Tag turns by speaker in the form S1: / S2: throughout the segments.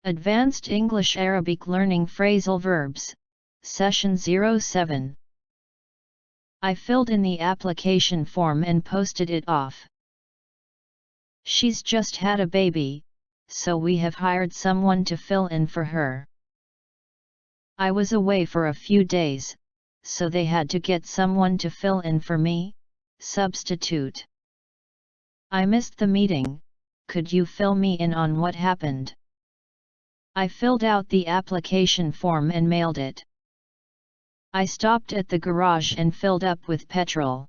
S1: Advanced English Arabic Learning Phrasal Verbs, Session 07. I filled in the application form and posted it off. She's just had a baby, so we have hired someone to fill in for her. I was away for a few days, so they had to get someone to fill in for me, substitute. I missed the meeting, could you fill me in on what happened? I filled out the application form and mailed it. I stopped at the garage and filled up with petrol.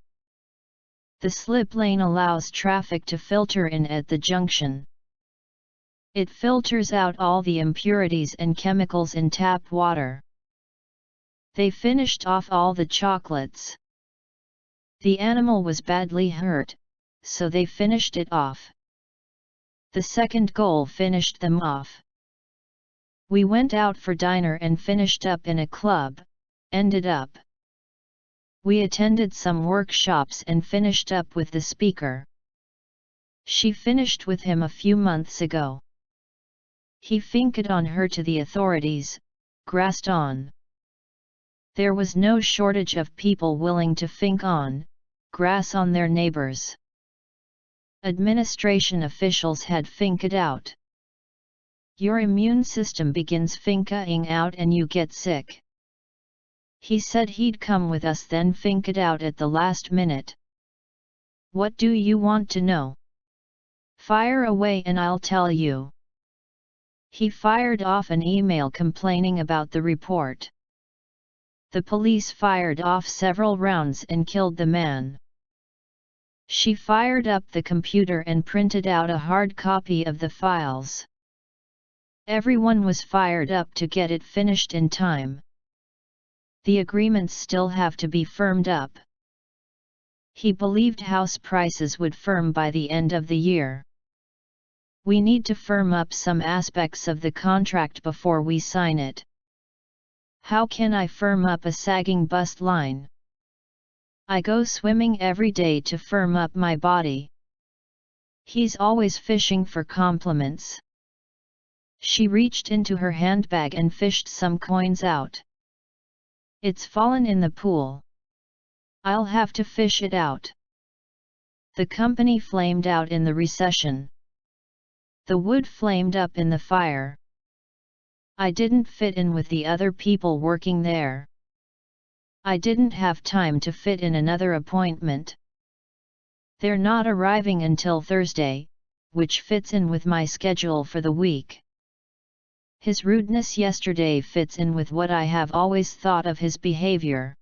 S1: The slip lane allows traffic to filter in at the junction. It filters out all the impurities and chemicals in tap water. They finished off all the chocolates. The animal was badly hurt, so they finished it off. The second goal finished them off. We went out for dinner and finished up in a club, ended up. We attended some workshops and finished up with the speaker. She finished with him a few months ago. He finked on her to the authorities, grassed on. There was no shortage of people willing to fink on, grass on their neighbors. Administration officials had finked out. Your immune system begins finking out and you get sick. He said he'd come with us, then finked out at the last minute. What do you want to know? Fire away and I'll tell you. He fired off an email complaining about the report. The police fired off several rounds and killed the man. She fired up the computer and printed out a hard copy of the files. Everyone was fired up to get it finished in time. The agreements still have to be firmed up. He believed house prices would firm by the end of the year. We need to firm up some aspects of the contract before we sign it. How can I firm up a sagging bust line? I go swimming every day to firm up my body. He's always fishing for compliments. She reached into her handbag and fished some coins out. It's fallen in the pool. I'll have to fish it out. The company flamed out in the recession. The wood flamed up in the fire. I didn't fit in with the other people working there. I didn't have time to fit in another appointment. They're not arriving until Thursday, which fits in with my schedule for the week. His rudeness yesterday fits in with what I have always thought of his behavior.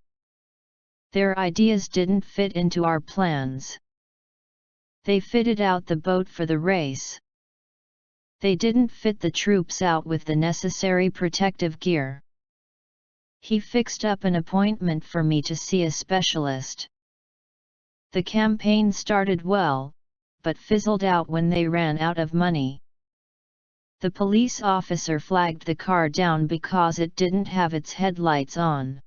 S1: Their ideas didn't fit into our plans. They fitted out the boat for the race. They didn't fit the troops out with the necessary protective gear. He fixed up an appointment for me to see a specialist. The campaign started well, but fizzled out when they ran out of money. The police officer flagged the car down because it didn't have its headlights on.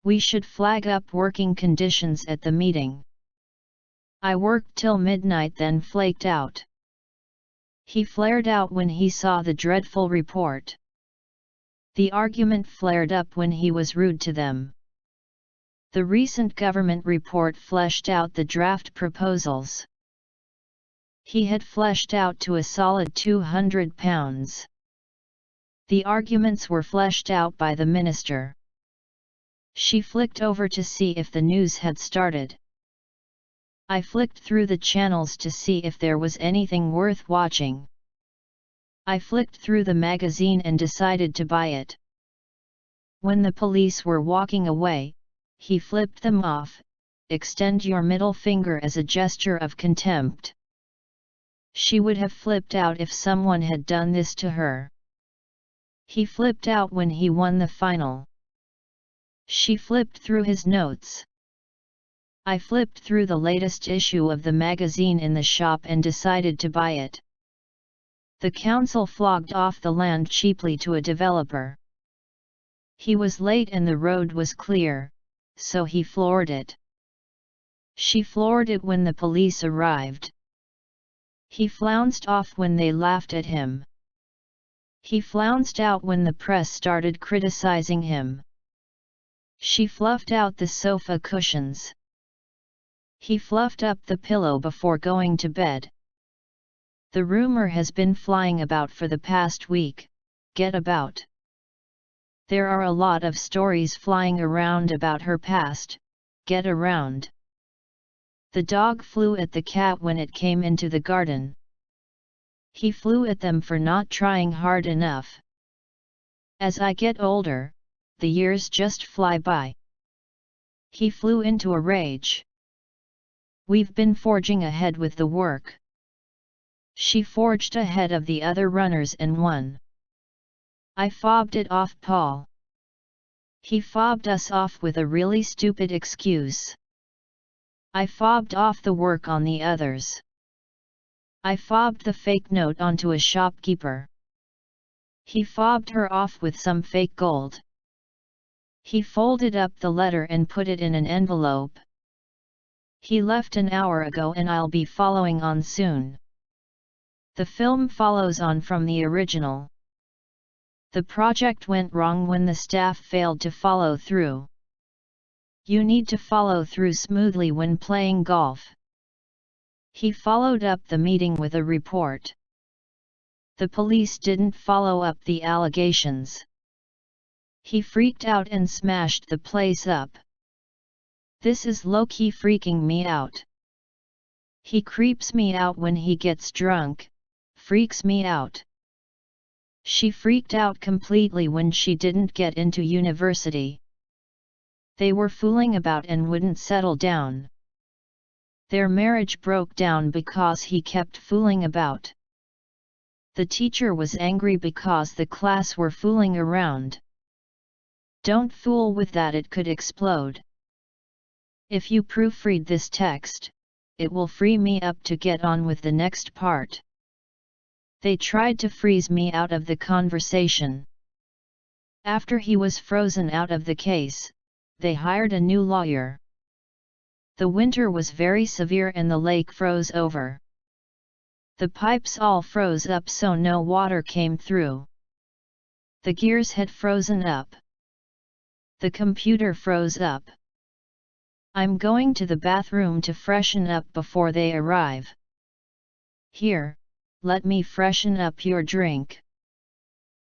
S1: We should flag up working conditions at the meeting. I worked till midnight, then flaked out. He flared out when he saw the dreadful report. The argument flared up when he was rude to them. The recent government report fleshed out the draft proposals. He had fleshed out to a solid £200. The arguments were fleshed out by the minister. She flicked over to see if the news had started. I flicked through the channels to see if there was anything worth watching. I flicked through the magazine and decided to buy it. When the police were walking away, he flipped them off. Extend your middle finger as a gesture of contempt. She would have flipped out if someone had done this to her. He flipped out when he won the final. She flipped through his notes. I flipped through the latest issue of the magazine in the shop and decided to buy it. The council flogged off the land cheaply to a developer. He was late and the road was clear, so he floored it. She floored it when the police arrived. He flounced off when they laughed at him. He flounced out when the press started criticizing him. She fluffed out the sofa cushions. He fluffed up the pillow before going to bed. The rumor has been flying about for the past week. Get about. There are a lot of stories flying around about her past. Get around. The dog flew at the cat when it came into the garden. He flew at them for not trying hard enough. As I get older, the years just fly by. He flew into a rage. We've been forging ahead with the work. She forged ahead of the other runners and won. I fobbed it off Paul. He fobbed us off with a really stupid excuse. I fobbed off the work on the others. I fobbed the fake note onto a shopkeeper. He fobbed her off with some fake gold. He folded up the letter and put it in an envelope. He left an hour ago and I'll be following on soon. The film follows on from the original. The project went wrong when the staff failed to follow through. You need to follow through smoothly when playing golf. He followed up the meeting with a report. The police didn't follow up the allegations. He freaked out and smashed the place up. This is low-key freaking me out. He creeps me out when he gets drunk, freaks me out. She freaked out completely when she didn't get into university. They were fooling about and wouldn't settle down. Their marriage broke down because he kept fooling about. The teacher was angry because the class were fooling around. Don't fool with that, it could explode. If you proofread this text, it will free me up to get on with the next part. They tried to freeze me out of the conversation. After he was frozen out of the case, they hired a new lawyer. The winter was very severe and the lake froze over. The pipes all froze up so no water came through. The gears had frozen up. The computer froze up. I'm going to the bathroom to freshen up before they arrive. Here, let me freshen up your drink.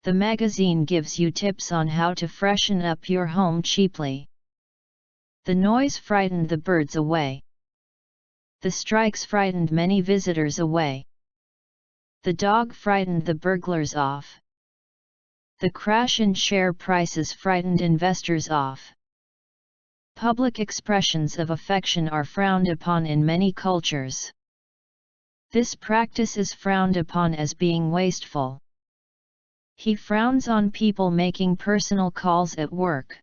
S1: The magazine gives you tips on how to freshen up your home cheaply. The noise frightened the birds away. The strikes frightened many visitors away. The dog frightened the burglars off. The crash in share prices frightened investors off. Public expressions of affection are frowned upon in many cultures. This practice is frowned upon as being wasteful. He frowns on people making personal calls at work.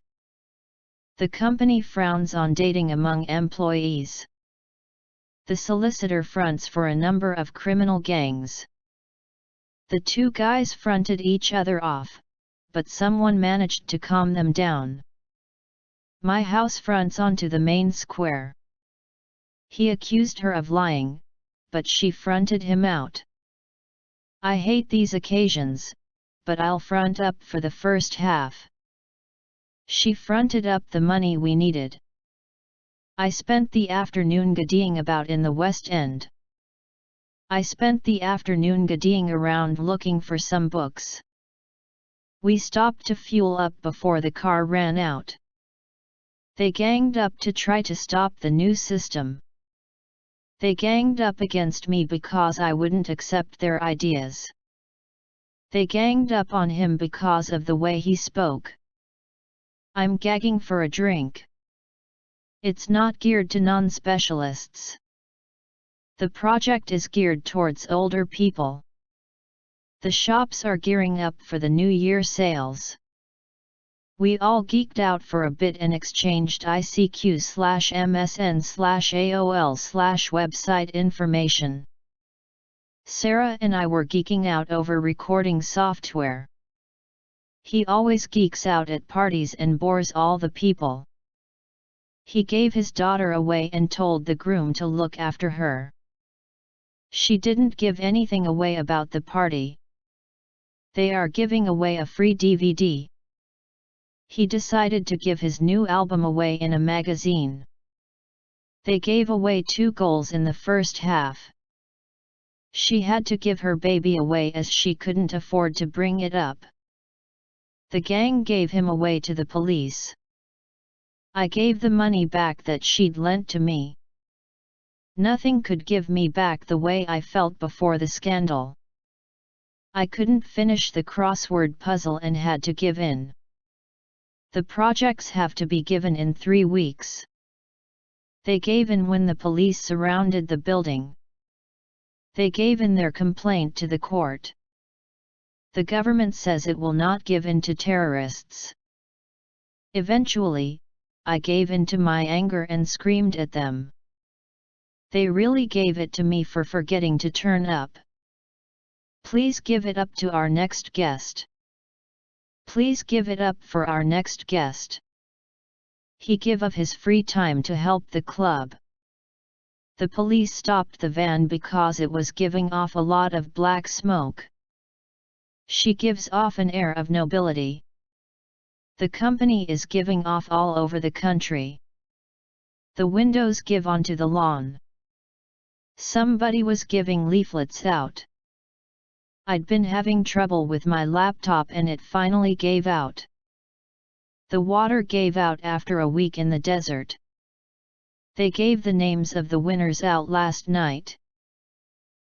S1: The company frowns on dating among employees. The solicitor fronts for a number of criminal gangs. The two guys fronted each other off, but someone managed to calm them down. My house fronts onto the main square. He accused her of lying, but she fronted him out. I hate these occasions, but I'll front up for the first half. She fronted up the money we needed. I spent the afternoon gaddying about in the West End. I spent the afternoon gaddying around looking for some books. We stopped to fuel up before the car ran out. They ganged up to try to stop the new system. They ganged up against me because I wouldn't accept their ideas. They ganged up on him because of the way he spoke. I'm gagging for a drink. It's not geared to non-specialists. The project is geared towards older people. The shops are gearing up for the New Year sales. We all geeked out for a bit and exchanged ICQ/MSN/AOL/website information. Sarah and I were geeking out over recording software. He always geeks out at parties and bores all the people. He gave his daughter away and told the groom to look after her. She didn't give anything away about the party. They are giving away a free DVD. He decided to give his new album away in a magazine. They gave away 2 goals in the first half. She had to give her baby away as she couldn't afford to bring it up. The gang gave him away to the police. I gave the money back that she'd lent to me. Nothing could give me back the way I felt before the scandal. I couldn't finish the crossword puzzle and had to give in. The projects have to be given in 3 weeks. They gave in when the police surrounded the building. They gave in their complaint to the court. The government says it will not give in to terrorists. Eventually, I gave in to my anger and screamed at them. They really gave it to me for forgetting to turn up. Please give it up to our next guest. Please give it up for our next guest. He gave of his free time to help the club. The police stopped the van because it was giving off a lot of black smoke. She gives off an air of nobility. The company is giving off all over the country. The windows give onto the lawn. Somebody was giving leaflets out. I'd been having trouble with my laptop and it finally gave out. The water gave out after a week in the desert. They gave the names of the winners out last night.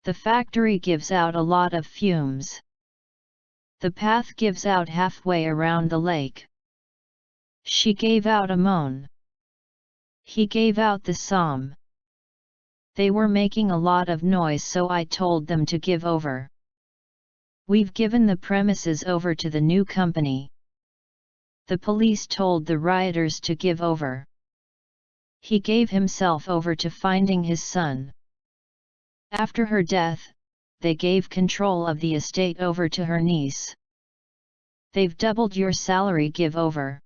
S1: The factory gives out a lot of fumes. The path gives out halfway around the lake. She gave out a moan. He gave out the psalm. They were making a lot of noise, so I told them to give over. We've given the premises over to the new company. The police told the rioters to give over. He gave himself over to finding his son. After her death, they gave control of the estate over to her niece. They've doubled your salary, give over.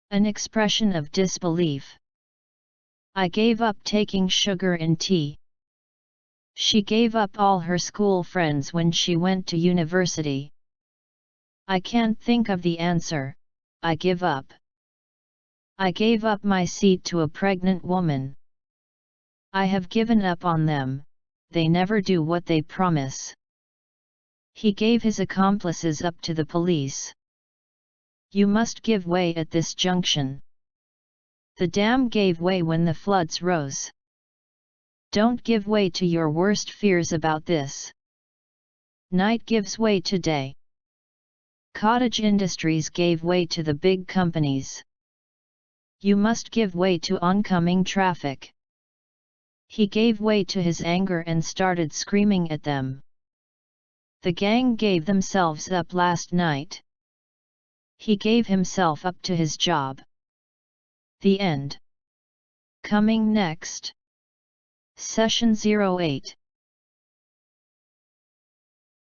S1: An expression of disbelief. I gave up taking sugar in tea. She gave up all her school friends when she went to university. I can't think of the answer. I give up. I gave up my seat to a pregnant woman. I have given up on them, they never do what they promise. He gave his accomplices up to the police. You must give way at this junction. The dam gave way when the floods rose. Don't give way to your worst fears about this. Night gives way to day. Cottage industries gave way to the big companies. You must give way to oncoming traffic. He gave way to his anger and started screaming at them. The gang gave themselves up last night. He gave himself up to his job. The end. Coming next. Session 08.